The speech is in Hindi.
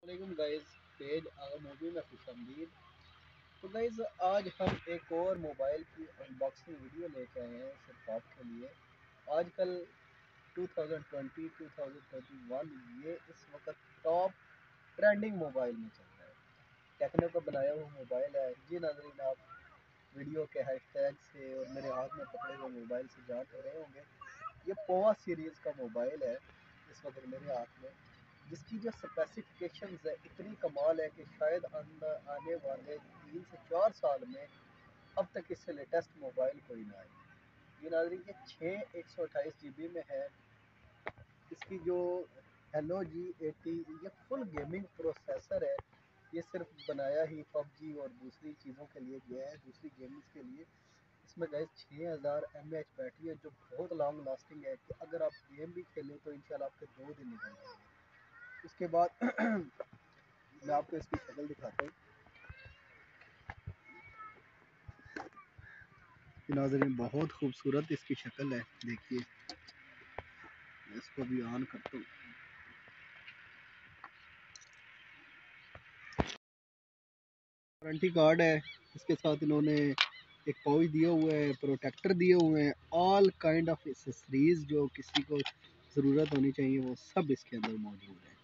वालेकुम गाइस, पेज आगा मूवी में खुशामदीद। तो गाइस, आज हम एक और मोबाइल की अनबॉक्सिंग वीडियो लेके आए हैं सिर्फ आपके लिए। आजकल 2020 2021 ये इस वक्त टॉप ट्रेंडिंग मोबाइल में चल रहा है। टेक्नो का बनाया हुआ मोबाइल है जी नाज़रीन। आप वीडियो के हैशटैग से और मेरे हाथ में पकड़े हुए मोबाइल से जान तो रहे होंगे, ये पोवा सीरीज़ का मोबाइल है इस वक्त मेरे हाथ में, जिसकी जो स्पेसिफिकेशंस है इतनी कमाल है कि शायद आने वाले 3 से 4 साल में अब तक इससे लेटेस्ट मोबाइल कोई ना आए। ये नाज़रीन ये 128 GB में है। इसकी जो Hello G80 ये फुल गेमिंग प्रोसेसर है। ये सिर्फ बनाया ही पबजी और दूसरी चीज़ों के लिए गया है, दूसरी गेम्स के लिए। इसमें गैस 6000 mAh बैटरी है जो बहुत लॉन्ग लास्टिंग है कि अगर आप गेम भी खेलें तो इंशाल्लाह आपके 2 दिन निकल जाएंगे। उसके बाद मैं आपको इसकी शक्ल दिखाता हूँ। नाज़रीन बहुत खूबसूरत इसकी शक्ल है, देखिए। मैं इसको भी ऑन करता हूँ। वारंटी कार्ड है इसके साथ, इन्होंने एक पाउच दिया हुआ है, प्रोटेक्टर दिए हुए हैं, ऑल काइंड ऑफ एक्सेसरीज जो किसी को ज़रूरत होनी चाहिए वो सब इसके अंदर मौजूद है।